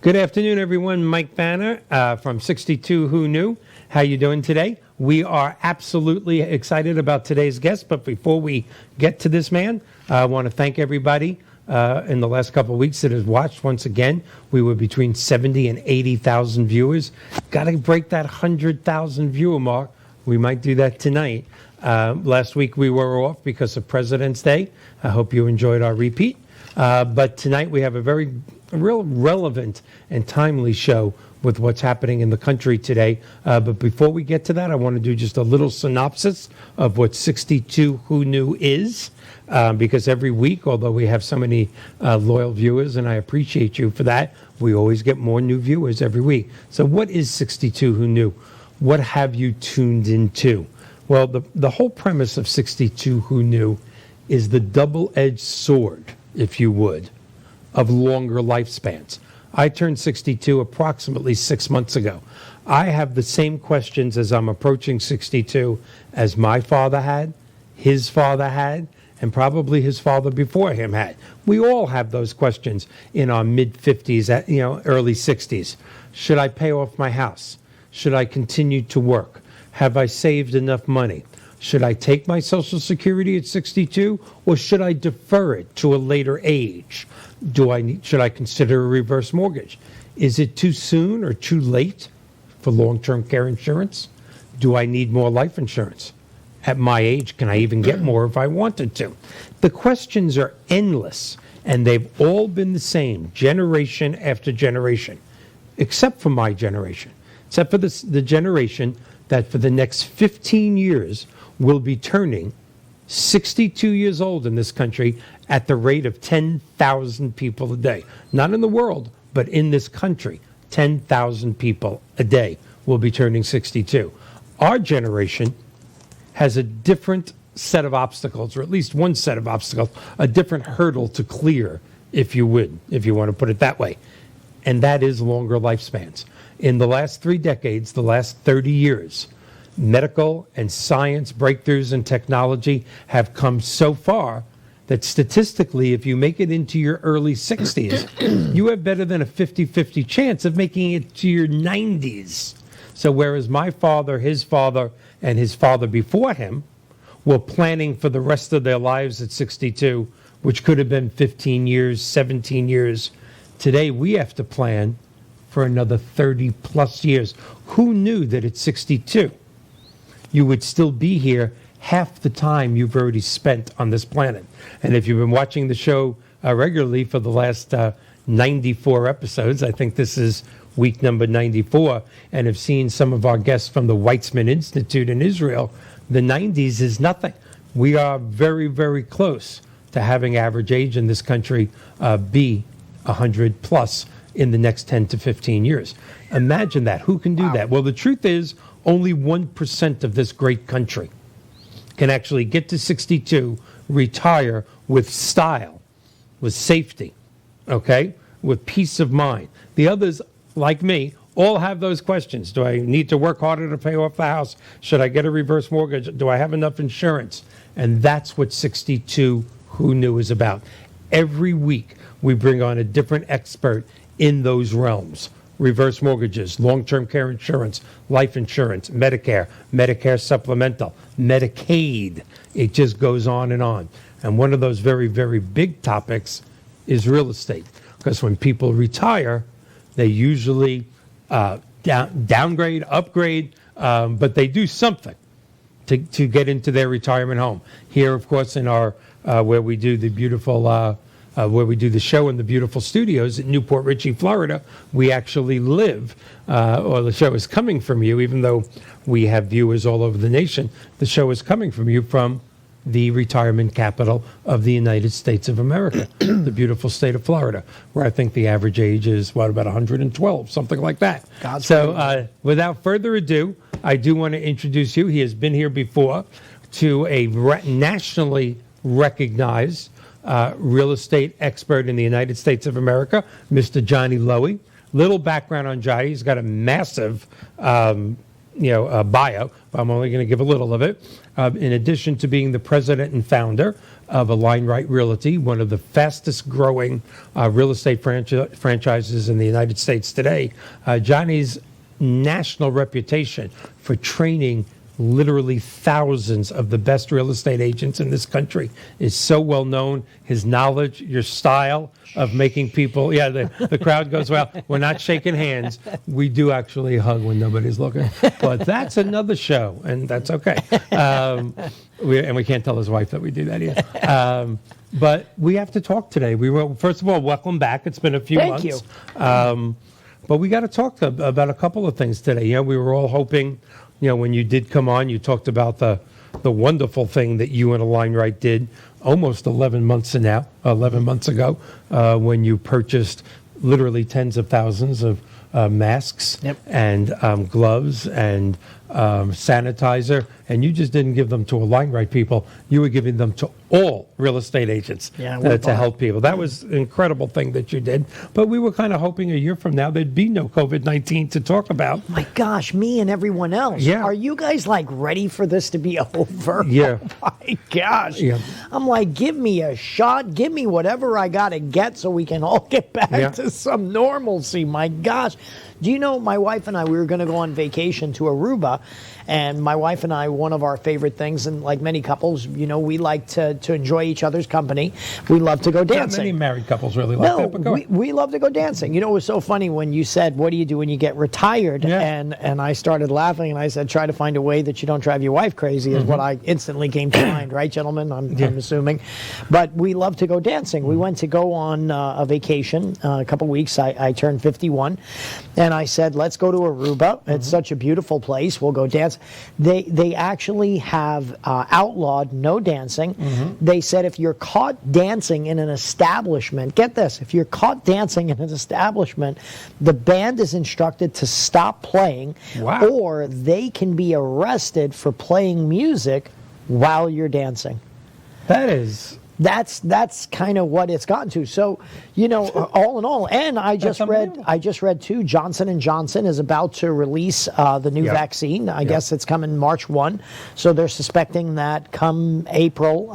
Good afternoon, everyone. Mike Banner from 62 Who Knew. How you doing today? We are absolutely excited about today's guest, but before we get to this man, I want to thank everybody in the last couple of weeks that has watched. Once again, we were between 70 and 80,000 viewers. Got to break that 100,000 viewer mark. We might do that tonight. Last week we were off because of President's Day. I hope you enjoyed our repeat. But tonight we have a real relevant and timely show with what's happening in the country today. But before we get to that, I want to do just a little synopsis of what 62 Who Knew is. Because every week, although we have so many loyal viewers, and I appreciate you for that, we always get more new viewers every week. So what is 62 Who Knew? What have you tuned into? Well, the whole premise of 62 Who Knew is the double-edged sword, if you would, of longer lifespans. I turned 62 approximately 6 months ago. I have the same questions as I'm approaching 62 as my father had, his father had, and probably his father before him had. We all have those questions in our mid-50s, early 60s. Should I pay off my house? Should I continue to work? Have I saved enough money? Should I take my Social Security at 62, or should I defer it to a later age? Should I consider a reverse mortgage? Is it too soon or too late for long-term care insurance? Do I need more life insurance? At my age, can I even get more if I wanted to? The questions are endless, and they've all been the same generation after generation, except for my generation, except for the generation that for the next 15 years will be turning 62 years old in this country at the rate of 10,000 people a day. Not in the world, but in this country, 10,000 people a day will be turning 62. Our generation has a different set of obstacles, or at least one set of obstacles, a different hurdle to clear, if you want to put it that way. And that is longer lifespans. In the last 3 decades, the last 30 years, medical and science breakthroughs in technology have come so far that statistically, if you make it into your early 60s, you have better than a 50-50 chance of making it to your 90s. So whereas my father, his father, and his father before him were planning for the rest of their lives at 62, which could have been 15 years, 17 years, today we have to plan for another 30 plus years. Who knew that at 62 you would still be here half the time you've already spent on this planet? And if you've been watching the show regularly for the last 94 episodes, I think this is week number 94, and have seen some of our guests from the Weizmann Institute in Israel, the 90s is nothing. We are very, very close to having average age in this country be 100 plus in the next 10 to 15 years. Imagine that. Who can do that? Well, the truth is only 1% of this great country can actually get to 62, retire with style, with safety, okay, with peace of mind. The others, like me, all have those questions. Do I need to work harder to pay off the house? Should I get a reverse mortgage? Do I have enough insurance? And that's what 62 Who Knew is about. Every week, we bring on a different expert in those realms. Reverse mortgages, long-term care insurance, life insurance, Medicare, Medicare supplemental, Medicaid. It just goes on and on. And one of those very, very big topics is real estate. Because when people retire, they usually downgrade, upgrade, but they do something to get into their retirement home. Here, of course, in our where we do the beautiful where we do the show in the beautiful studios at Newport Richey, Florida, we actually live, or the show is coming from you, even though we have viewers all over the nation. The show is coming from you from the retirement capital of the United States of America, the beautiful state of Florida, where I think the average age is, about 112, something like that. So without further ado, I do want to introduce you. He has been here before to a nationally recognized real estate expert in the United States of America, Mr. Johnny Lowy. Little background on Johnny. He's got a massive bio, but I'm only going to give a little of it. In addition to being the president and founder of Align Right Realty, one of the fastest growing real estate franchises in the United States today, Johnny's national reputation for training literally thousands of the best real estate agents in this country is so well known. His knowledge, your style of making people, the crowd goes, well, we're not shaking hands. We do actually hug when nobody's looking. But that's another show, and that's okay. We can't tell his wife that we do that either. But we have to talk today. First of all, welcome back. It's been a few months. Thank you. But we got to talk about a couple of things today. We were all hoping, when you did come on, you talked about the wonderful thing that you and Align Right did almost 11 months ago, when you purchased literally tens of thousands of masks and gloves and sanitizer, and you just didn't give them to Align Right people. You were giving them to all real estate agents to help people. That was an incredible thing that you did. But we were kind of hoping a year from now there'd be no COVID-19 to talk about. My gosh, me and everyone else. Yeah. Are you guys ready for this to be over? Yeah. Oh my gosh. Yeah. I'm like, give me a shot. Give me whatever I got to get so we can all get back to some normalcy. My gosh. Do you know, my wife and I, we were going to go on vacation to Aruba, and my wife and I, one of our favorite things, and like many couples, we like to enjoy each other's company. We love to go dancing. Not many married couples really like that, but go ahead. We love to go dancing. It was so funny when you said, what do you do when you get retired? Yeah. And I started laughing, and I said, try to find a way that you don't drive your wife crazy is what I instantly came to mind, right, gentlemen? I'm assuming. But we love to go dancing. We went to go on a vacation a couple weeks. I turned 51, and I said, let's go to Aruba. It's such a beautiful place. We'll go dance. They actually have outlawed no dancing. They said if you're caught dancing in an establishment, get this, if you're caught dancing in an establishment, the band is instructed to stop playing, or they can be arrested for playing music while you're dancing. That's kind of what it's gotten to. So, all in all, and I just read too, Johnson & Johnson is about to release the new vaccine. I guess it's coming March 1. So they're suspecting that come April,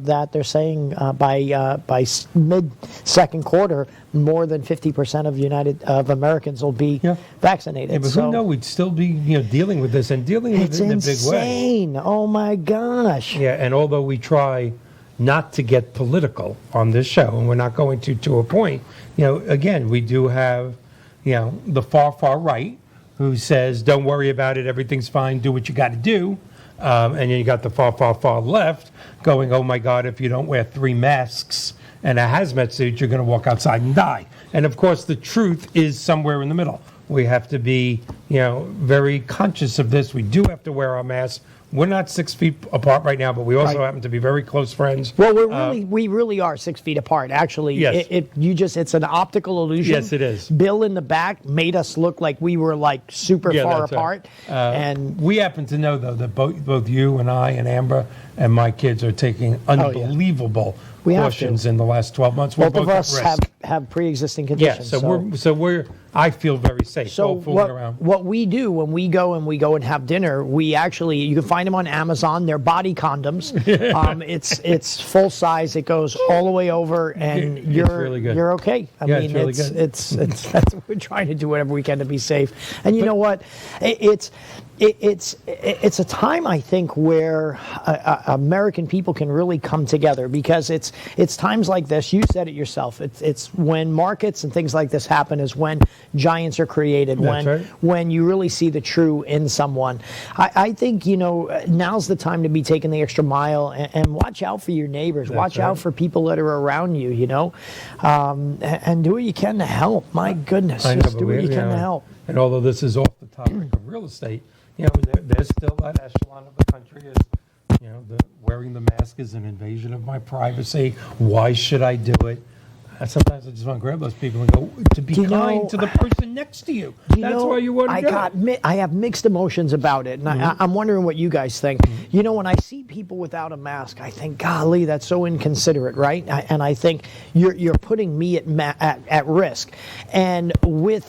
that they're saying by mid second quarter, more than 50% of Americans will be vaccinated. Yeah, but who knows? We'd still be dealing with this and dealing with it in a big way. It's insane. Oh my gosh. Yeah, and although we try not to get political on this show, and we're not going to a point, again, we do have, the far right who says, don't worry about it, everything's fine, do what you got to do. And then you got the far left going, oh my God, if you don't wear 3 masks and a hazmat suit, you're going to walk outside and die. And of course, the truth is somewhere in the middle. We have to be, very conscious of this. We do have to wear our masks. We're not 6 feet apart right now, but we also happen to be very close friends. Well, we really are 6 feet apart. Actually, yes. It's an optical illusion. Yes, it is. Bill in the back made us look like we were super far apart. Right. And we happen to know though that both you and I and Amber and my kids are taking unbelievable precautions in the last 12 months. Both of us have pre-existing conditions. Yeah, so I feel very safe. So what we do when we go and have dinner, we actually, you can find them on Amazon. They're body condoms. It's full size. It goes all the way over, and you're okay. I mean, it's really good. It's that's what we're trying to do whatever we can to be safe. And you know what? It's a time, I think, where American people can really come together, because it's times like this. You said it yourself. It's when markets and things like this happen is when giants are created, when you really see the true in someone. I think, now's the time to be taking the extra mile and watch out for your neighbors. Watch out for people that are around you, and do what you can to help. My goodness, just do what you can to help. And although this is off the topic of real estate, there's still that echelon of the country is, wearing the mask is an invasion of my privacy. Why should I do it? Sometimes I just want to grab those people and go, to be Do you kind know- to the person next to you. You That's know, why you want to I have mixed emotions about it, and I'm wondering what you guys think. You know, when I see people without a mask, I think, golly, that's so inconsiderate, right? And I think you're putting me at risk. And with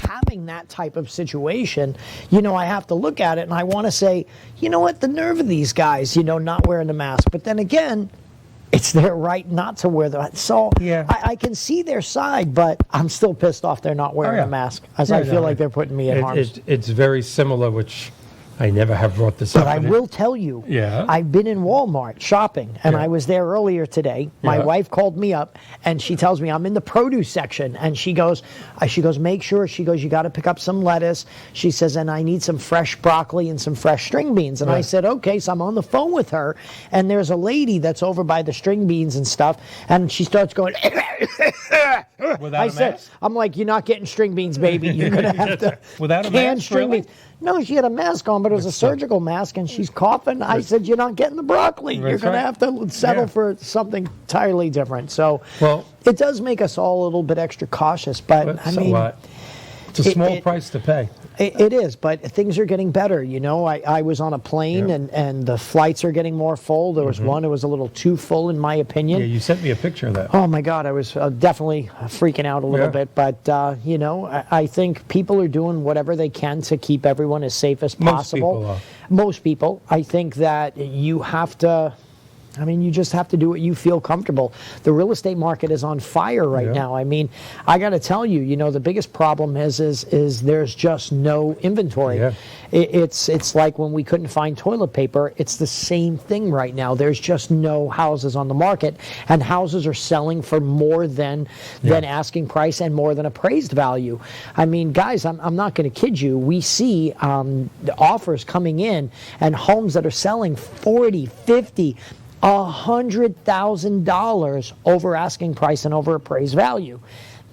having that type of situation, you know, I have to look at it and I want to say, you know what, the nerve of these guys, you know, not wearing the mask. But then again, it's their right not to wear the. So Yeah. I can see their side, but I'm still pissed off they're not wearing yeah. a mask, as Yeah, I feel no, like they're putting me at harm's. It's very similar, which I never have brought this up. But I but will tell you, Yeah. I've been in Walmart shopping, and Yeah. I was there earlier today. My Yeah. wife called me up, and she tells me I'm in the produce section, and she goes, make sure, she goes, you got to pick up some lettuce. She says, and I need some fresh broccoli and some fresh string beans. And I Right. said, okay. So I'm on the phone with her, and there's a lady that's over by the string beans and stuff, and she starts going. Without I a said, mask? I'm like, you're not getting string beans, baby. You're gonna have to Without a can mask, string really? beans. No, she had a mask on, but it was a surgical mask, and she's coughing. I said, you're not getting the broccoli. You're That's going to right. have to settle Yeah. for something entirely different. So Well- it does make us all a little bit extra cautious, but But I so mean, what? It's a small it- price to pay. it is, but things are getting better. You know, I was on a plane, Yeah. and the flights are getting more full. There was one that was a little too full, in my opinion. Yeah, you sent me a picture of that. Oh my God, I was definitely freaking out a little Yeah. bit. But, you know, I think people are doing whatever they can to keep everyone as safe as Most possible. people are. Most people. I think that you have to. I mean, you just have to do what you feel comfortable. The real estate market is on fire right Yeah. now. I mean, I got to tell you, you know, the biggest problem is there's just no inventory. Yeah. It's like when we couldn't find toilet paper. It's the same thing right now. There's just no houses on the market, and houses are selling for more than asking price and more than appraised value. I mean, guys, I'm not going to kid you. We see the offers coming in and homes that are selling 40, 50. $100,000 over asking price and over appraised value.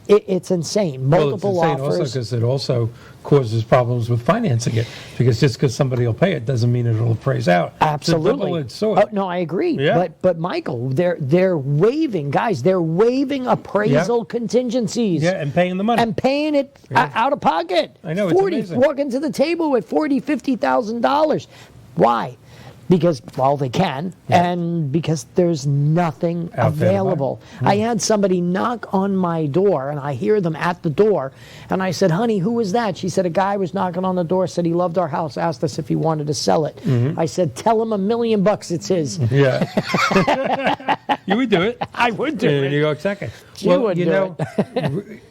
It's insane. Multiple well, it's insane also offers. because it also causes problems with financing it. Because just because somebody will pay it doesn't mean it'll appraise out. Absolutely. It's a double-edged sword. Oh, no, I agree. Yeah. But Michael, they're waiving, guys. They're waiving appraisal contingencies. Yeah, and paying the money. And paying it out of pocket. I know, it's 40, amazing. walking to the table with $40,000-$50,000. Why? Because, well, they can, and because there's nothing Out there to buy. available. I had somebody knock on my door, and I hear them at the door, and I said, honey, who was that? She said, a guy was knocking on the door, said he loved our house, asked us if he wanted to sell it. I said, tell him $1 million it's his. Yeah. You would do it. I would do And it. you go second. You would do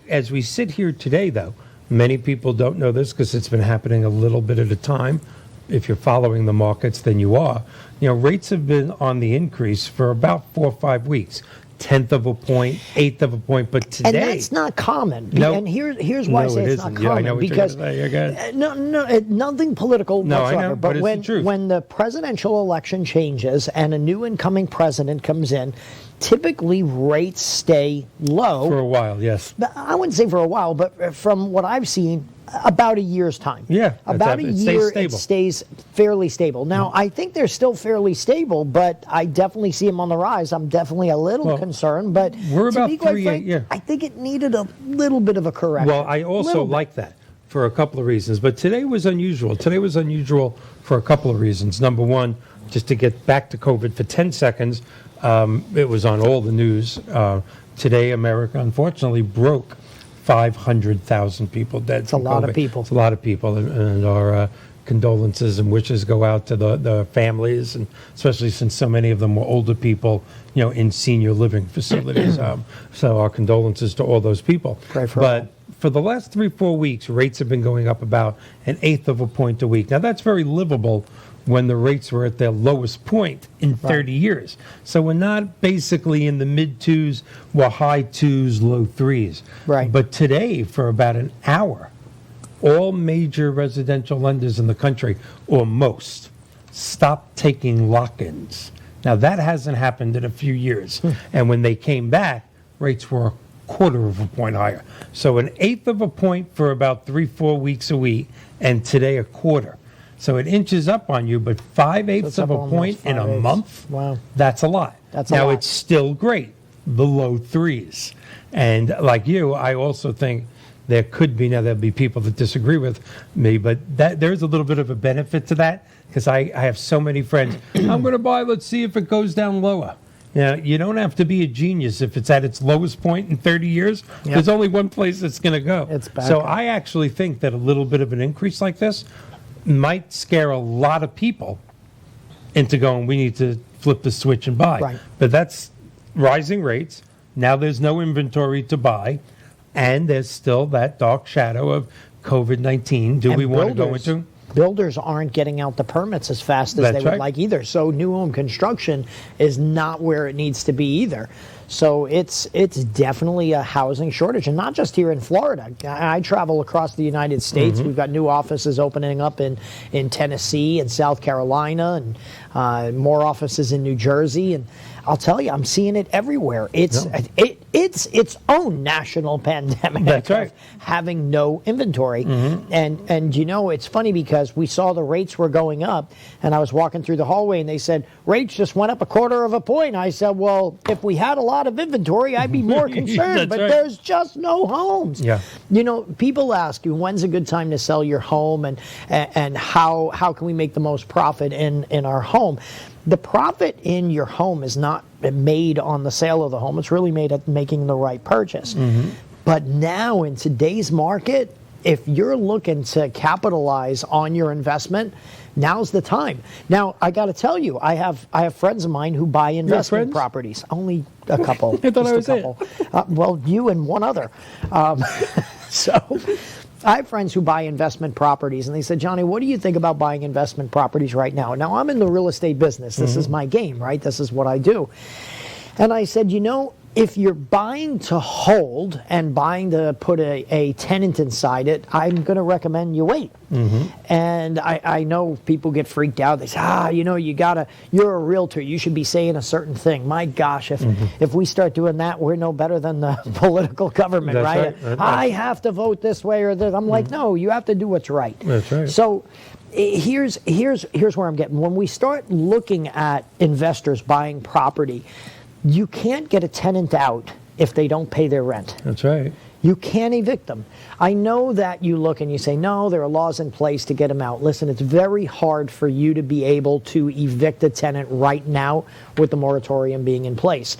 as we sit here today, though, many people don't know this because it's been happening a little bit at a time. If you're following the markets, then you are. You know, rates have been on the increase for about 4 or 5 weeks. 1/10 of a point, 1/8 of a point, but today. And that's not common. No. And here's why I No, say it it's not isn't. Yeah, I common. know what you're Because gonna say. You're good. nothing political No, I whatsoever. know, but it's when the truth. when the presidential election changes and a new incoming president comes in, typically rates stay low. For a while, yes. But I wouldn't say for a while, but from what I've seen, about a year's time. Yeah, About a it stays year, it stable. stays fairly stable. Now, I think they're still fairly stable, but I definitely see them on the rise. I'm definitely a little Well, concerned, but we're to about be quite 3, frank, yeah. I think it needed a little bit of a correction. Well, I also Little bit. like that for a couple of reasons. But today was unusual. Today was unusual for a couple of reasons. Number one, just to get back to COVID for 10 seconds, it was on all the news. Today, America unfortunately broke 500,000 people dead. It's a lot of people. It's a lot of people, and our condolences and wishes go out to the families, and especially since so many of them were older people, you know, in senior living facilities. So our condolences to all those people. Pray for but all. for the last 3-4 weeks, rates have been going up about 1/8 of a point a week. Now that's very livable when the rates were at their lowest point in 30 years. So we're not basically in the mid 2s, we're high 2s, low 3s. Right. But today, for about an hour, all major residential lenders in the country, or most, stopped taking lock-ins. Now that hasn't happened in a few years. And when they came back, rates were 1/4 of a point higher. So 1/8 of a point for about 3-4 weeks a week, and today 1/4. So it inches up on you, but 5/8 That's of up a almost point in a 5/8. month, Wow. that's a lot. That's a now lot. it's still great, the low threes. And like you, I also think there could be, now there'll be people that disagree with me, but that there's a little bit of a benefit to that because I have so many friends. I'm going to buy, let's see if it goes down lower. Now, you don't have to be a genius if it's at its lowest point in 30 years. Yep. There's only one place it's going to go. It's back so up. I actually think that a little bit of an increase like this might scare a lot of people into going, we need to flip the switch and buy. Right. But that's rising rates. Now there's no inventory to buy. And there's still that dark shadow of COVID-19. Do And we want to go builders- into? Builders aren't getting out the permits as fast as That's they would right. like either. So new home construction is not where it needs to be either. So it's definitely a housing shortage, and not just here in Florida. I travel across the United States. Mm-hmm. We've got new offices opening up in Tennessee and South Carolina, and more offices in New Jersey. And I'll tell you, I'm seeing it everywhere. It's its own national pandemic. That's of right. having no inventory. Mm-hmm. And you know, it's funny because we saw the rates were going up, and I was walking through the hallway and they said, rates just went up 1/4 point. I said, well, if we had a lot of inventory, I'd be more concerned, That's but right. there's just no homes. Yeah. You know, people ask you, when's a good time to sell your home, and how can we make the most profit in our home? The profit in your home is not made on the sale of the home. It's really made at making the right purchase. Mm-hmm. But now in today's market, if you're looking to capitalize on your investment, now's the time. Now, I got to tell you, I have friends of mine who buy investment friends? properties. Only a couple. I thought I just a was it. couple. Well, you and one other. So I have friends who buy investment properties, and they said, Johnny, what do you think about buying investment properties right now? Now, I'm in the real estate business. This is my game, right? This is what I do. And I said, you know, if you're buying to hold and buying to put a tenant inside it, I'm going to recommend you wait. And I know people get freaked out. They say, you know, you're a realtor. You should be saying a certain thing. My gosh, if we start doing that, we're no better than the political government, That's right? right. I have to vote this way or that. I'm like, no, you have to do what's right. That's right. So here's where I'm getting. When we start looking at investors buying property, you can't get a tenant out if they don't pay their rent. That's right. You can't evict them. I know that you look and you say, no, there are laws in place to get them out. Listen, it's very hard for you to be able to evict a tenant right now with the moratorium being in place.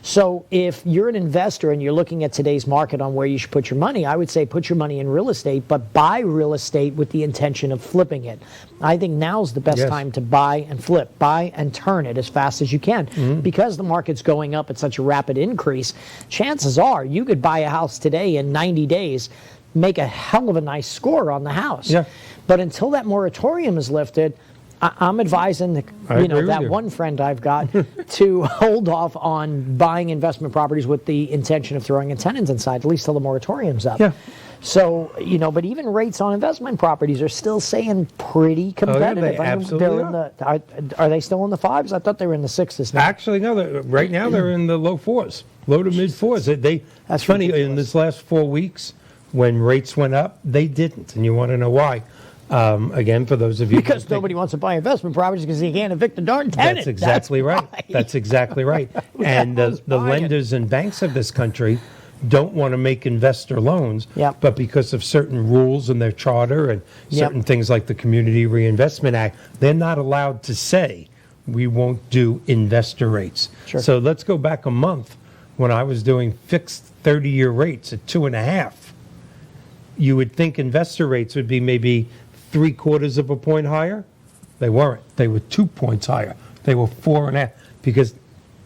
So if you're an investor and you're looking at today's market on where you should put your money, I would say put your money in real estate, but buy real estate with the intention of flipping it. I think now's the best Yes. time to buy and flip, buy and turn it as fast as you can. Because the market's going up at such a rapid increase, chances are you could buy a house today in 90 days, make a hell of a nice score on the house. Yeah. But until that moratorium is lifted, I'm advising I agree with that you. one friend I've got to hold off on buying investment properties with the intention of throwing a tenant inside, at least till the moratorium's up. Yeah. So, but even rates on investment properties are still saying pretty competitive. they absolutely Are they still in the fives? I thought they were in the sixes now. Actually, no. Right now, they're in the low fours, low to mid fours. That's funny. ridiculous. In this last 4 weeks, when rates went up, they didn't, and you want to know why? Again, for those of you Because who think- nobody wants to buy investment properties because you can't evict a darn tenant. That's exactly right. why. That's exactly right. And hell's the buying it? lenders and banks of this country don't want to make investor loans, Yep. but because of certain rules in their charter and Yep. certain things like the Community Reinvestment Act, they're not allowed to say we won't do investor rates. Sure. So let's go back a month when I was doing fixed 30-year rates at 2.5. You would think investor rates would be maybe 3/4 of a point higher. They weren't. They were 2 points higher. They were 4.5 because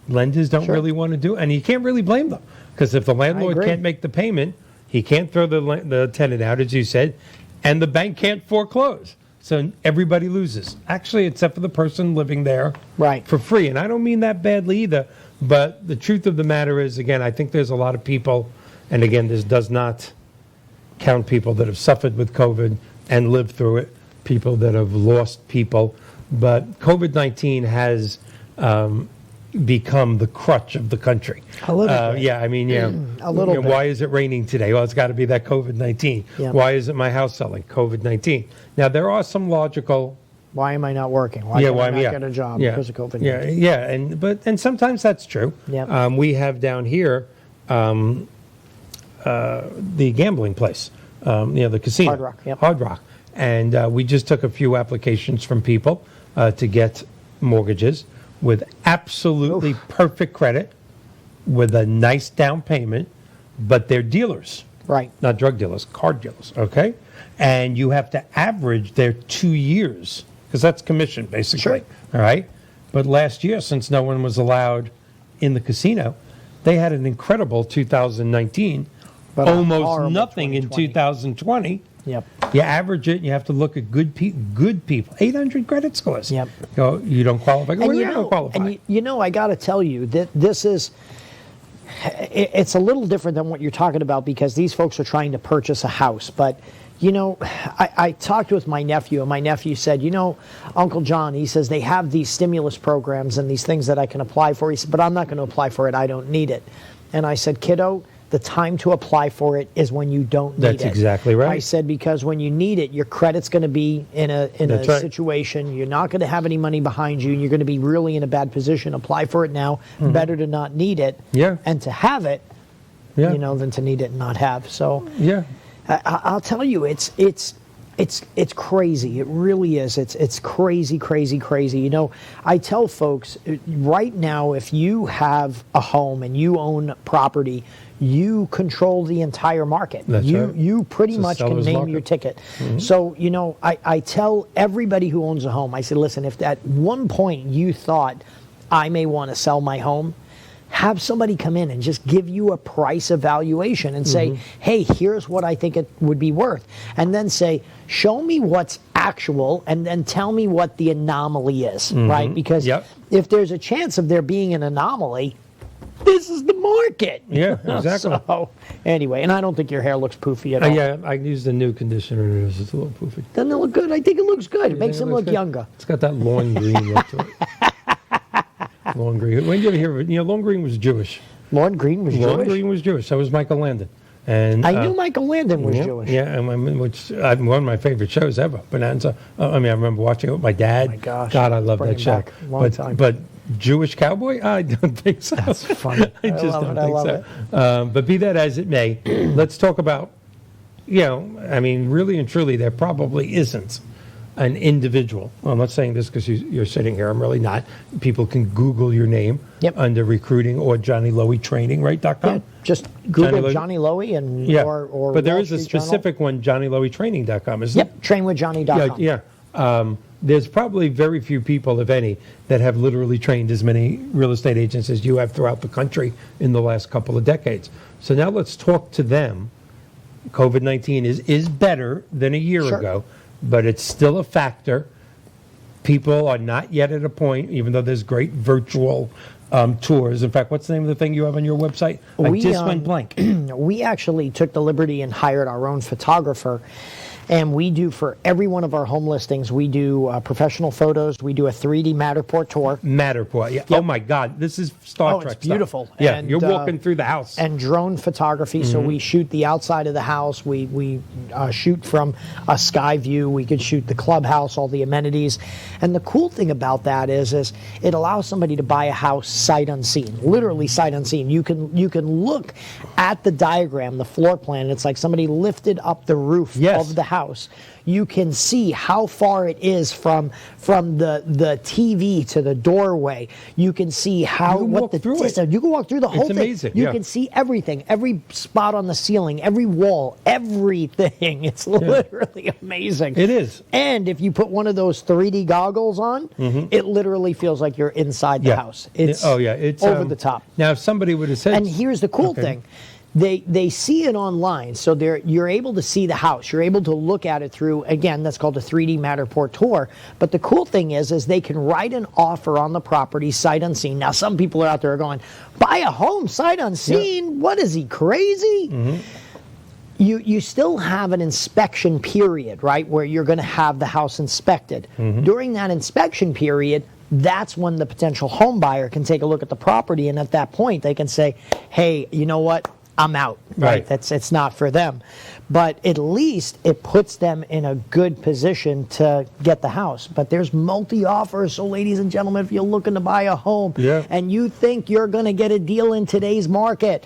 lenders don't Sure. really want to do it. And you can't really blame them because if the landlord agree. can't make the payment, he can't throw the tenant out, as you said, and the bank can't foreclose. So everybody loses. Actually, except for the person living there Right. for free. And I don't mean that badly either. But the truth of the matter is, again, I think there's a lot of people, and again, this does not count people that have suffered with COVID and lived through it, people that have lost people. But COVID-19 has become the crutch of the country. A little bit. Yeah, I mean, yeah. A little bit. Why is it raining today? Well, it's got to be that COVID-19. Yeah. Why isn't my house selling? COVID-19. Now, there are some logical Why am I not working? Why can't I not get a job because of COVID-19? Yeah, and sometimes that's true. Yep. We have down here the gambling place, the casino. Hard Rock, yep. Hard Rock. And we just took a few applications from people to get mortgages with absolutely perfect credit, with a nice down payment, but they're dealers. Right. Not drug dealers, card dealers, okay? And you have to average their 2 years, because that's commission, basically. Sure. All right? But last year, since no one was allowed in the casino, they had an incredible 2019, But a almost horrible nothing in 2020. 2020. Yep. You average it, and you have to look at good people. 800 credit scores. Yep. You don't qualify. And You don't qualify. I got to tell you that this is, it's a little different than what you're talking about, because these folks are trying to purchase a house. But, I talked with my nephew, and my nephew said, Uncle John, he says, they have these stimulus programs and these things that I can apply for. He said, but I'm not going to apply for it. I don't need it. And I said, kiddo, the time to apply for it is when you don't need it. That's exactly right. I said, because when you need it, your credit's going to be in a right. situation. You're not going to have any money behind you, and you're going to be really in a bad position. Apply for it now. Better to not need it, and to have it, than to need it and not have. So, I'll tell you, it's crazy. It really is. It's crazy, crazy, crazy. I tell folks right now, if you have a home and you own property, you control the entire market. That's right. You pretty It's a much can seller's name market. your ticket. So, I tell everybody who owns a home, I said, listen, if at one point you thought I may want to sell my home, have somebody come in and just give you a price evaluation and say, hey, here's what I think it would be worth. And then say, show me what's actual, and then tell me what the anomaly is, right? Because if there's a chance of there being an anomaly, this is the market. Yeah, exactly. So, anyway, and I don't think your hair looks poofy at all. Yeah, I used the new conditioner. It's a little poofy. Doesn't it look good? I think it looks good. It makes him look younger. It's got that lawn green look to it. Lawn green. When did you ever hear of it? Lawn green was Jewish. Lawn Green was Lawn Jewish? green was Jewish. So was Michael Landon. And I knew Michael Landon was yeah, Jewish. Yeah, and which one of my favorite shows ever, Bonanza. I remember watching it with my dad. Oh my gosh. God, I love Bring that it show. back. Long time. But Jewish cowboy? I don't think so. That's funny. I just love don't it. I think love so. But be that as it may, let's talk about, really and truly, there probably isn't an individual. Well, I'm not saying this because you're sitting here. I'm really not. People can Google your name under recruiting or Johnny Lowy Training, right? .com. Yeah, just Google Johnny Lowy and or but there Wall is a Street specific one, JohnnyLowyTraining.com, isn't Journal. Yep, trainwithjohnny.com. Yeah. There's probably very few people, if any, that have literally trained as many real estate agents as you have throughout the country in the last couple of decades. So now let's talk to them. COVID-19 is better than a year ago, but it's still a factor. People are not yet at a point, even though there's great virtual tours. In fact, what's the name of the thing you have on your website? I just went blank. We actually took the liberty and hired our own photographer. And we do, for every one of our home listings, we do professional photos. We do a 3D Matterport tour. Matterport, yeah. Yep. Oh, my God. This is Star Trek it's beautiful. Stuff. Yeah, and, you're walking through the house. And drone photography. So we shoot the outside of the house. We shoot from a sky view. We could shoot the clubhouse, all the amenities. And the cool thing about that is it allows somebody to buy a house sight unseen, literally sight unseen. You can look at the diagram, the floor plan. It's like somebody lifted up the roof of the house. You can see how far it is from the TV to the doorway. You can see how what the distance. You can walk through the whole thing. Amazing. You can see everything, every spot on the ceiling, every wall, everything. It's literally amazing. It is. And if you put one of those 3D goggles on, it literally feels like you're inside the house. It's it's over the top. Now, if somebody would have said, and here's the cool thing. They see it online, so you're able to see the house. You're able to look at it through, again, that's called a 3D Matterport tour. But the cool thing is they can write an offer on the property sight unseen. Now, some people are out there going, buy a home sight unseen? Yeah. What is he, crazy? You still have an inspection period, right, where you're going to have the house inspected. During that inspection period, that's when the potential home buyer can take a look at the property, and at that point, they can say, hey, you know what? I'm out, right? It's not for them. but at least it puts them in a good position to get the house. But there's multi-offers. So ladies and gentlemen, if you're looking to buy a home and you think you're going to get a deal in today's market,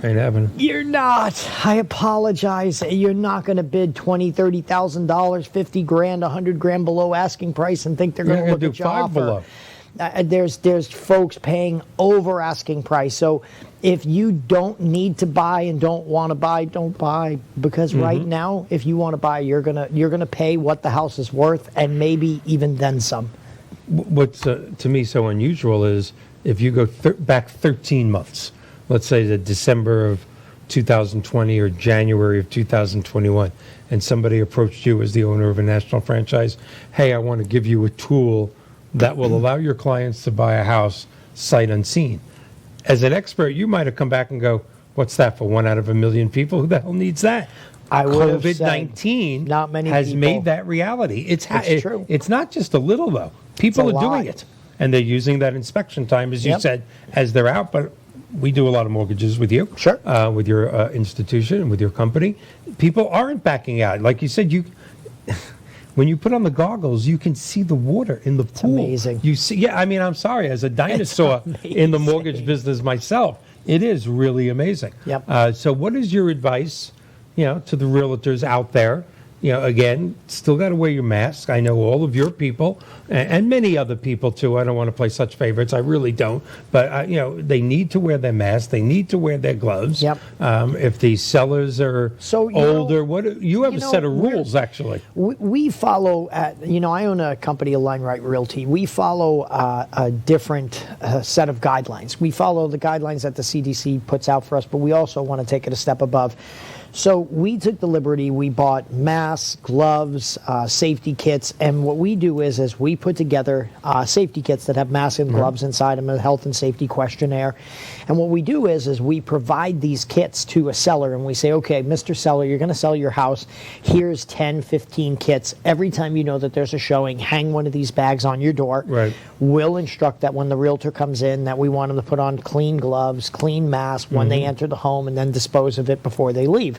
ain't having. you're not. I apologize. You're not going to bid $20,000, $30,000, 50 grand, 100 grand below asking price and think they're going to look at your offer. Below. There's folks paying over asking price. So if you don't need to buy and don't want to buy, don't buy, because right now, if you want to buy, you're gonna pay what the house is worth and maybe even then some. What's to me so unusual is if you go back 13 months, let's say the December of 2020 or January of 2021, and somebody approached you as the owner of a national franchise, hey, I want to give you a tool that will allow your clients to buy a house sight unseen. As an expert, you might have come back and go, what's that for 1 out of a million people? Who the hell needs that? I would have said COVID-19 not many has people. made that reality. It's true. It's not just a little, though. People It's a are doing lot. it. And they're using that inspection time, as you said, as they're out. But we do a lot of mortgages with you. Sure. With your institution and with your company. People aren't backing out. Like you said, when you put on the goggles, you can see the water in the pool. Amazing. You see, I mean, I'm sorry, as a dinosaur in the mortgage business myself, it is really amazing. Yep. So what is your advice, to the realtors out there? Again, still got to wear your mask. I know all of your people and many other people too. I don't want to play such favorites. I really don't. But, they need to wear their mask. They need to wear their gloves. Yep. If the sellers are older, you have a set of rules, actually. We follow, I own a company, Line Right Realty. We follow a different set of guidelines. We follow the guidelines that the CDC puts out for us, but we also want to take it a step above. So we took the liberty, we bought masks, gloves, safety kits, and what we do is we put together safety kits that have masks and gloves inside them, a health and safety questionnaire. And what we do is we provide these kits to a seller, and we say, okay, Mr. Seller, you're going to sell your house. Here's 10, 15 kits. Every time you know that there's a showing, hang one of these bags on your door. Right. We'll instruct that when the realtor comes in that we want them to put on clean gloves, clean masks when they enter the home, and then dispose of it before they leave.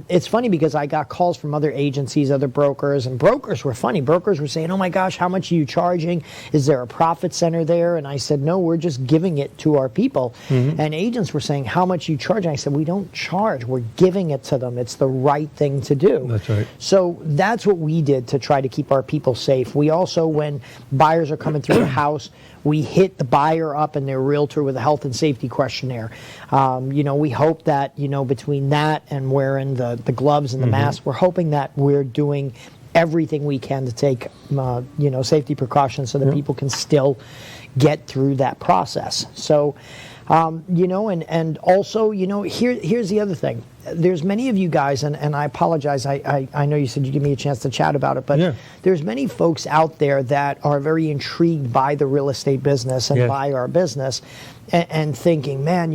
It's funny because I got calls from other agencies, other brokers, and brokers were funny. Brokers were saying, oh my gosh, how much are you charging? Is there a profit center there? And I said, no, we're just giving it to our people. And agents were saying, how much are you charging? I said, we don't charge. We're giving it to them. It's the right thing to do. That's right. So that's what we did to try to keep our people safe. We also, when buyers are coming through the house, we hit the buyer up and their realtor with a health and safety questionnaire. We hope that, between that and wearing the gloves and the mask, we're hoping that we're doing everything we can to take, safety precautions so that people can still get through that process. So, and also, here's the other thing. There's many of you guys, and I apologize, I know you said you'd give me a chance to chat about it, but there's many folks out there that are very intrigued by the real estate business and by our business and thinking, man,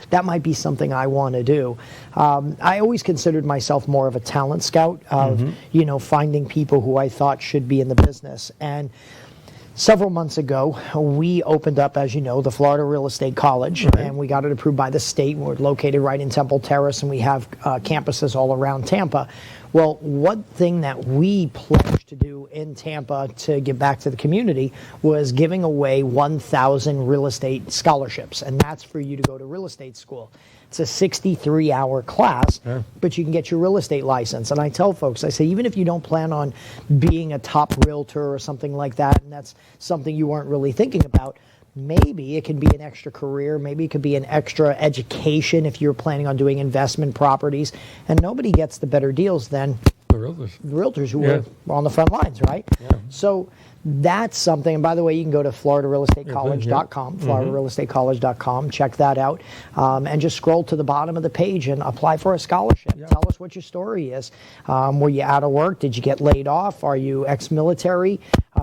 that might be something I want to do. I always considered myself more of a talent scout of, finding people who I thought should be in the business. And several months ago, we opened up, as you know, the Florida Real Estate College, and we got it approved by the state. We're located right in Temple Terrace, and we have campuses all around Tampa. Well, one thing that we pledged to do in Tampa to give back to the community was giving away 1,000 real estate scholarships, and that's for you to go to real estate school. It's a 63-hour class, but you can get your real estate license. And I tell folks, I say, even if you don't plan on being a top realtor or something like that, and that's something you weren't really thinking about, maybe it can be an extra career. Maybe it could be an extra education if you're planning on doing investment properties. And nobody gets the better deals than The realtors who are on the front lines, right? So that's something. And by the way, you can go to floridarealestatecollege.com, floridarealestatecollege.com, check that out, and just scroll to the bottom of the page and apply for a scholarship. Tell us what your story is. Were you out of work? Did you get laid off? Are you ex-military?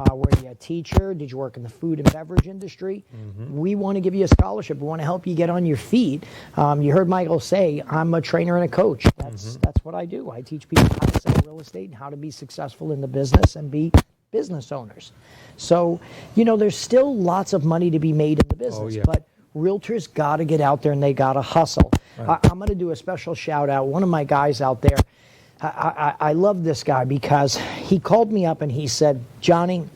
Were you a teacher? Did you work in the food and beverage industry? We want to give you a scholarship. We want to help you get on your feet. You heard Michael say, I'm a trainer and a coach. That's what I do. I teach people how to sell real estate and how to be successful in the business and be business owners. So, there's still lots of money to be made in the business, but realtors got to get out there and they got to hustle. I'm going to do a special shout out. One of my guys out there, I love this guy because he called me up and he said, Johnny,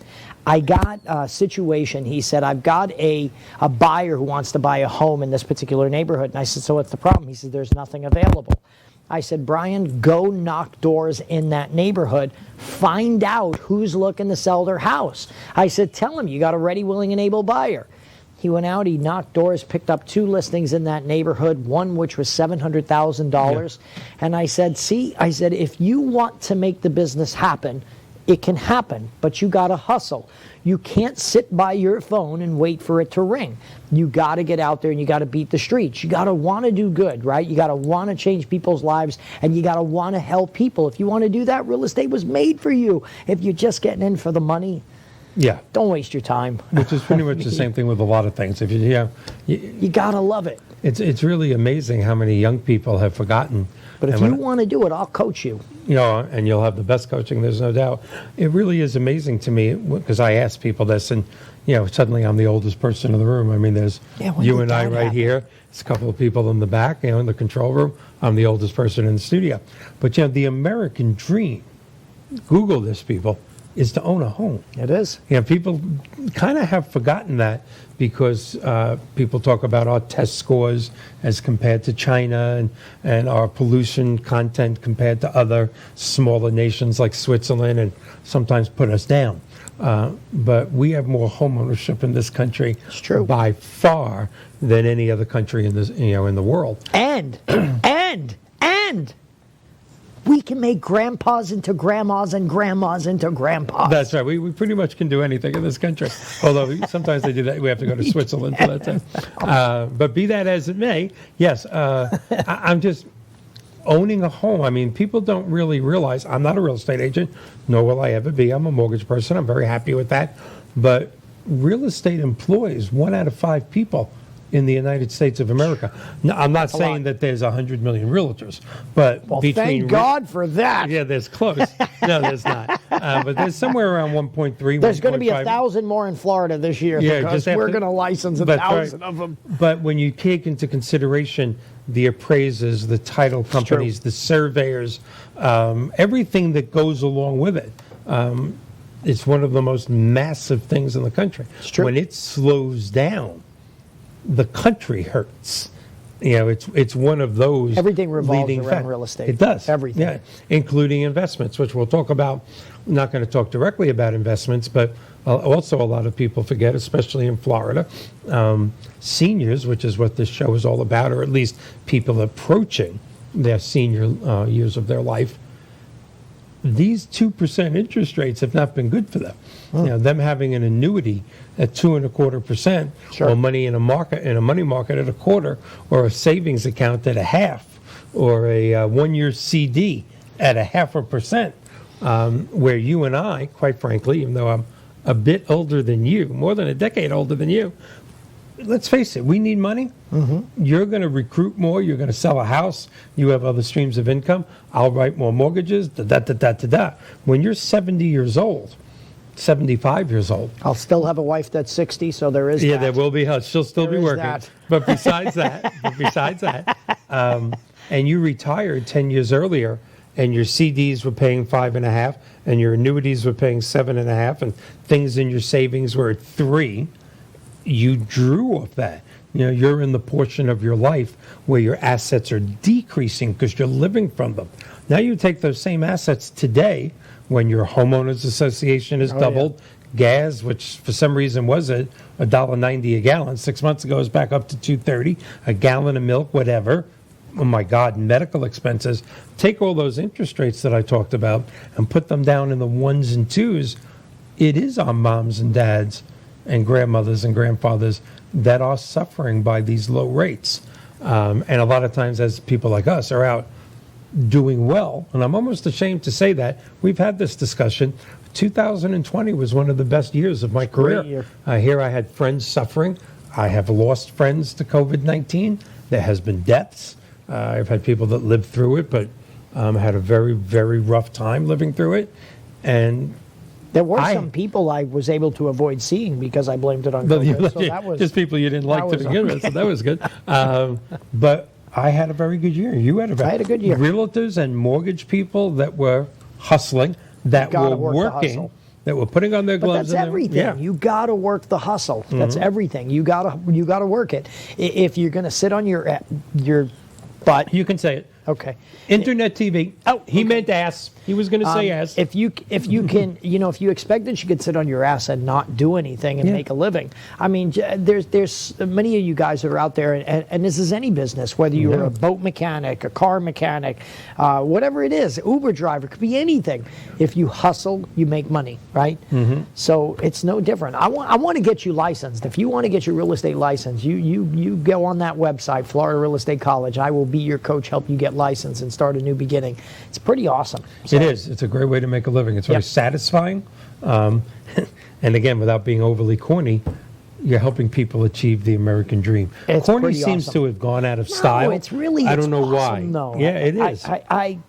I got a situation. He said, I've got a buyer who wants to buy a home in this particular neighborhood. And I said, so what's the problem? He said, there's nothing available. I said, Brian, go knock doors in that neighborhood. Find out who's looking to sell their house. I said, tell him you got a ready, willing, and able buyer. He went out, he knocked doors, picked up 2 listings in that neighborhood, one which was $700,000. Yeah. And I said, if you want to make the business happen, it can happen, but you got to hustle. You can't sit by your phone and wait for it to ring. You got to get out there and you got to beat the streets. You got to want to do good, right? You got to want to change people's lives and you got to want to help people. If you want to do that, real estate was made for you. If you're just getting in for the money, yeah, don't waste your time. Which is pretty much the same thing with a lot of things. If you got to love it. It's really amazing how many young people have forgotten. But if you want to do it, I'll coach you. You know, and you'll have the best coaching, there's no doubt. It really is amazing to me because I ask people this and, suddenly I'm the oldest person in the room. I mean, there's you and I right here. There's a couple of people in the back, in the control room. I'm the oldest person in the studio. But, the American dream, Google this, people, is to own a home. It is. People kind of have forgotten that because people talk about our test scores as compared to China and our pollution content compared to other smaller nations like Switzerland and sometimes put us down. But we have more home ownership in this country by far than any other country in this, in the world. And we can make grandpas into grandmas and grandmas into grandpas. That's right. We pretty much can do anything in this country. Although sometimes they do that. We have to go to Switzerland for that time. But be that as it may, yes, I'm just owning a home. I mean, people don't really realize I'm not a real estate agent, nor will I ever be. I'm a mortgage person. I'm very happy with that. But real estate employs 1 out of 5 people in the United States of America. Now, I'm not saying that there's 100 million realtors, but thank God for that. Yeah, there's close. No, there's not. But there's somewhere around 1.3. There's going to be 1,000 more in Florida this year because we're going to license 1,000 of them. But when you take into consideration the appraisers, the title companies, the surveyors, everything that goes along with it, it's one of the most massive things in the country. It's true. When it slows down, the country hurts. It's one of those. Everything revolves around factors. Real estate. It does. Everything. Yeah, including investments, which we'll talk about. I'm not going to talk directly about investments, but also a lot of people forget, especially in Florida, seniors, which is what this show is all about, or at least people approaching their senior years of their life. These 2% interest rates have not been good for them. Them having an annuity at 2.25%, or money in a money market at 1/4, or a savings account at 1/2, or a 1-year CD at 0.5%, where you and I, quite frankly, even though I'm a bit older than you, more than a decade older than you, let's face it, we need money. You're going to recruit more. You're going to sell a house. You have other streams of income. I'll write more mortgages. When you're 70 years old, 75 years old. I'll still have a wife that's 60, so there is that. There will be. She'll still be working. That. But besides that, and you retired 10 years earlier, and your CDs were paying 5.5, and your annuities were paying 7.5, and things in your savings were at 3. You drew off that. You're in the portion of your life where your assets are decreasing because you're living from them. Now you take those same assets today when your homeowners association has doubled. Gas, which for some reason was at $1.90 a gallon, 6 months ago is back up to $2.30 a gallon of milk, whatever. Oh my God, medical expenses. Take all those interest rates that I talked about and put them down in the 1s and 2s. It is our moms and dads and grandmothers and grandfathers that are suffering by these low rates. And a lot of times as people like us are out doing well, and I'm almost ashamed to say that, we've had this discussion, 2020 was one of the best years of my career. Great year. Here I had friends suffering. I have lost friends to COVID-19. There has been deaths. I've had people that lived through it, but had a very, very rough time living through it. And there were some people I was able to avoid seeing because I blamed it on COVID. So that was just people you didn't like to begin with, so that was good. But I had a very good year. You had I had a good year. Realtors and mortgage people that were hustling, that gotta were work the working, hustle. that were putting on their But gloves. that's and everything. Yeah. You got to work the hustle. That's everything. You got to work it. If you're going to sit on your butt, You can say it. okay. Internet TV. Oh, he okay. meant ass. He was going to say ass. If you can, if you expect that you could sit on your ass and not do anything and Yeah. make a living, I mean, there's many of you guys that are out there, and this is any business, whether you're Yeah. a boat mechanic, a car mechanic, whatever it is, Uber driver, could be anything. If you hustle, you make money, right? So it's no different. I want to get you licensed. If you want to get your real estate license, you go on that website, Florida Real Estate College. I will be your coach, help you get licensed and start a new beginning. It's pretty awesome. So- It is. It's a great way to make a living. It's very Yep. satisfying. And again, without being overly corny, you're helping people achieve the American dream. It's Corny pretty seems awesome. to have gone out of style. No, it's really. I don't know awesome, why. though. Yeah, it is.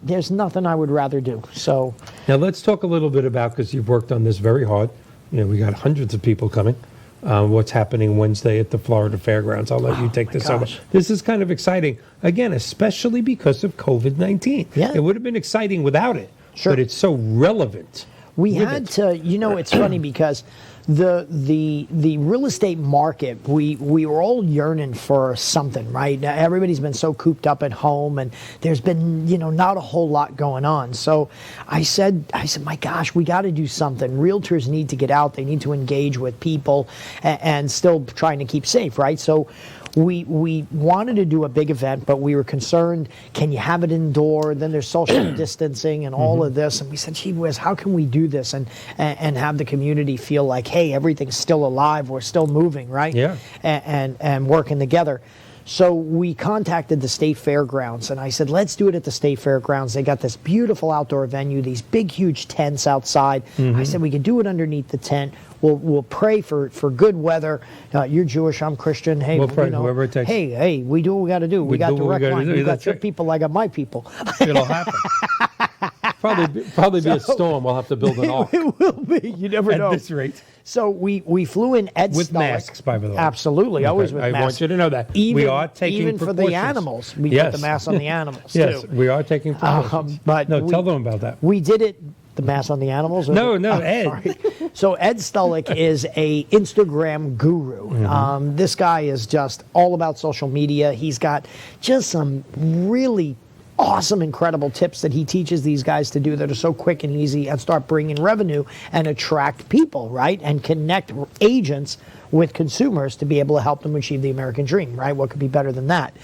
There's nothing I would rather do. So Now let's talk a little bit about, because you've worked on this very hard. We got hundreds of people coming. What's happening Wednesday at the Florida Fairgrounds? I'll let you take this over. gosh. This is kind of exciting, again, especially because of COVID-19. Yeah. It would have been exciting without it, Sure. but it's so relevant. we with had it. to. It's funny because the real estate market, we were all yearning for something, right? Now, everybody's been so cooped up at home, and there's been not a whole lot going on. So I said, my gosh, we got to do something. Realtors need to get out. They need to engage with people, and still trying to keep safe, right? So we wanted to do a big event, but we were concerned, can you have it indoor? Then there's social distancing and all of this. And we said, gee whiz, how can we do this and have the community feel like, hey, everything's still alive, we're still moving, right? Yeah. And working together. So we contacted the state fairgrounds, and I said, let's do it at the state fairgrounds. They got this beautiful outdoor venue, these big, huge tents outside. I said, we could do it underneath the tent. We'll pray for good weather. You're Jewish, I'm Christian. Hey, We'll pray, whoever it takes. Hey, we do what we got to do. We got do what we direct gotta line. do, You got that's your right. people, I got my people. It'll happen. Probably be a storm. We'll have to build an ark It will be. You never at know. this rate. So we flew in Ed With Stolick. masks, by the way. Absolutely, always with I masks. want you to know that. We are taking even for the precautions. animals. We Yes. put the mask on the animals Yes, too. we are taking precautions. But no, we- tell them about that. We did it. The mask on the animals? Or No, Ed. Sorry. So Ed Stolick is a Instagram guru. Mm-hmm. This guy is just all about social media. He's got just some really awesome, incredible tips that he teaches these guys to do that are so quick and easy and start bringing revenue and attract people, right? And connect agents with consumers to be able to help them achieve the American dream, right? What could be better than that?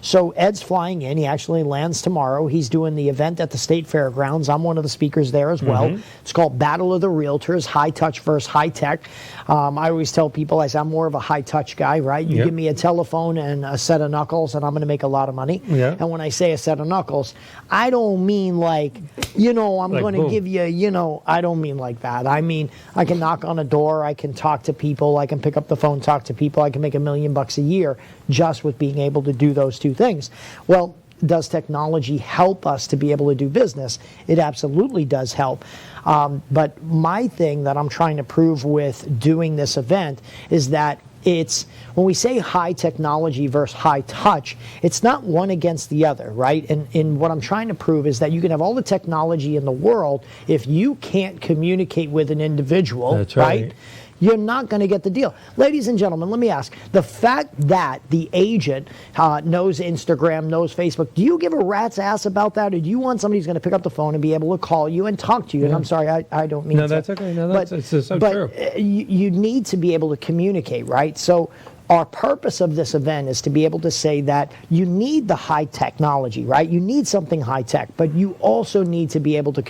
So Ed's flying in. He actually lands tomorrow. He's doing the event at the State Fairgrounds. I'm one of the speakers there as well. It's called Battle of the Realtors, high touch versus high tech. I always tell people, I say, I'm more of a high touch guy, right? You Yep. give me a telephone and a set of knuckles, and I'm going to make a lot of money. Yeah. And when I say a set of knuckles, I don't mean like, I'm Like going to boom. give you, I don't mean like that. I mean, I can knock on a door, I can talk to people, I can pick up the phone, talk to people, I can make $1 million a year just with being able to do those two things. Well, does technology help us to be able to do business? It absolutely does help. But my thing that I'm trying to prove with doing this event is that it's when we say high technology versus high touch, it's not one against the other, right? And what I'm trying to prove is that you can have all the technology in the world if you can't communicate with an individual, That's right. You're not going to get the deal. Ladies and gentlemen, let me ask. The fact that the agent knows Instagram, knows Facebook, do you give a rat's ass about that? Or do you want somebody who's going to pick up the phone and be able to call you and talk to you? And I'm sorry, I don't mean No, to. that's okay. No, that's it's so but, true. You need to be able to communicate, right? So our purpose of this event is to be able to say that you need the high technology, right? You need something high tech, but you also need to be able to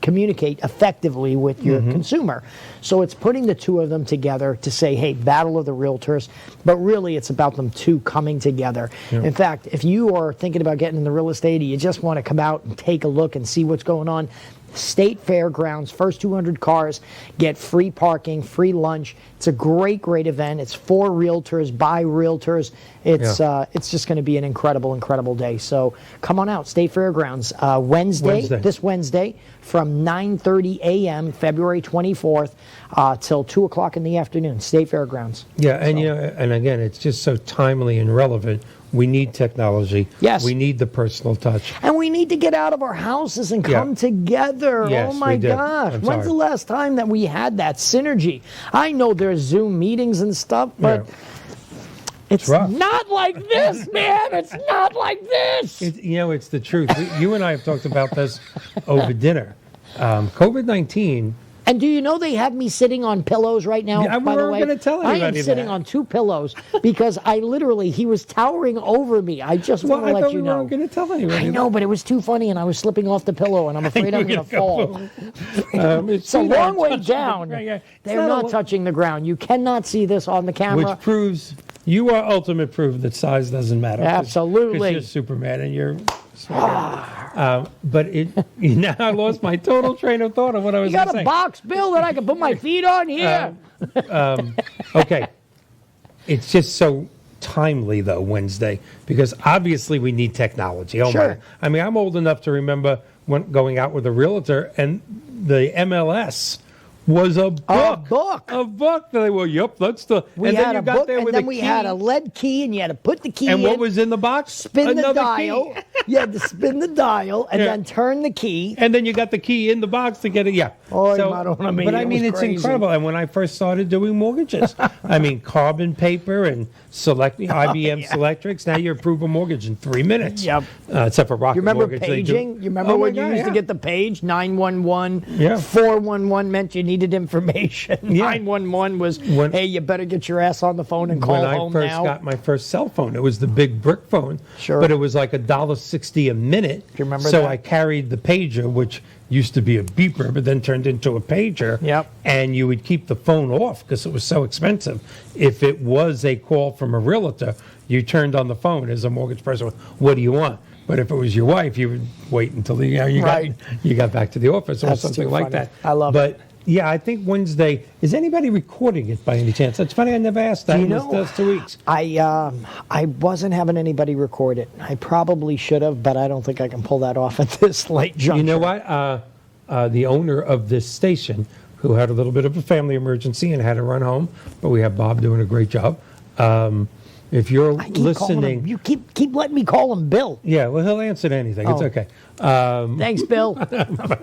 communicate effectively with your consumer. So it's putting the two of them together to say, hey, Battle of the Realtors, but really it's about them two coming together. In fact, if you are thinking about getting in the real estate, or you just want to come out and take a look and see what's going on, State Fairgrounds, first 200 cars get free parking, free lunch. It's a great, great event. It's for realtors, by realtors. It's just going to be an incredible, incredible day. So come on out, State Fairgrounds, Wednesday, this Wednesday, from 9:30 a.m., February 24th, till 2 o'clock in the afternoon, State Fairgrounds. Yeah, and and again, it's just so timely and relevant We need technology. Yes. We need the personal touch. And we need to get out of our houses and come together. Yes, oh my we do. gosh. I'm When's sorry. the last time that we had that synergy? I know there's Zoom meetings and stuff, but Yeah. it's rough. not like this, man. It's not like this. It's the truth. You and I have talked about this over dinner. COVID-19. And do you know they have me sitting on pillows right now? Yeah, by we the weren't way, gonna tell I am anybody sitting that. on 2 pillows because he was towering over me. I just Well, want I to let thought you we know. weren't going to tell anybody. I know, but it was too funny, and I was slipping off the pillow, and I'm afraid I'm going to fall. It's a long way down. Yeah. They're not touching the ground. You cannot see this on the camera. Which proves you are ultimate proof that size doesn't matter. Absolutely. Because you're Superman and you're. But now I lost my total train of thought of what I was You going got to a say. box, Bill, that I can put my feet on here? Okay. It's just so timely, though, Wednesday, because obviously we need technology. Oh, Sure. my. I mean, I'm old enough to remember when going out with a realtor and the MLS was a book. book. A book. They were, yep, that's the. We and had then you a got book, there and with then a we key. had a lead key, and you had to put the key And in. what was in the box? Spin the Another dial. key. You had to spin the dial and Yeah. then turn the key. And then you got the key in the box to get it. Yeah. Oh, Madonna mia, but I it mean, was it's crazy. incredible. And when I first started doing mortgages, I mean, carbon paper and IBM Selectrics. Now you approve a mortgage in 3 minutes. Yep. Except for Rocket You remember Mortgage, they do- paging? You remember Oh my when you God, used to yeah. get the page? 911. Yeah. 411 meant you needed information. Yeah. 911 was, When- hey, you better get your ass on the phone and call When I home first now. got my first cell phone, it was the big brick phone. Sure. But it was like $1.60 a minute. Do you remember so that? I carried the pager, which used to be a beeper, but then turned into a pager. Yep. And you would keep the phone off because it was so expensive. If it was a call from a realtor, you turned on the phone as a mortgage person. What do you want? But if it was your wife, you would wait until Right. you got back to the office or That's something too like funny. that. I love but, it. yeah, I think Wednesday. Is anybody recording it by any chance? That's funny. I never asked that You in know, those 2 weeks. I wasn't having anybody record it. I probably should have, but I don't think I can pull that off at this late juncture. You know what? The owner of this station, who had a little bit of a family emergency and had to run home, but we have Bob doing a great job. If you're I keep calling him. listening, You keep letting me call him Bill. yeah, well, he'll answer to anything. It's Oh. okay. Thanks, Bill.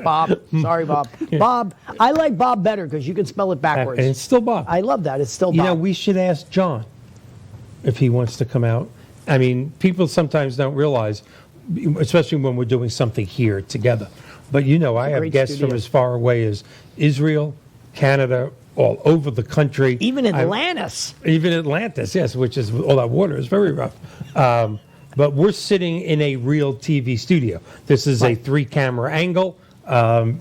Bob. Sorry, Bob. Bob. I like Bob better because you can spell it And backwards. it's still Bob. I love that. It's still Bob. You know, we should ask John if he wants to come out. I mean, people sometimes don't realize, especially when we're doing something here together. But you know, I have great guests studio. from as far away as Israel, Canada, all over the country. Even I- Atlantis. Even Atlantis, yes, which is all that water is very rough. But we're sitting in a real TV studio. This is a 3-camera angle.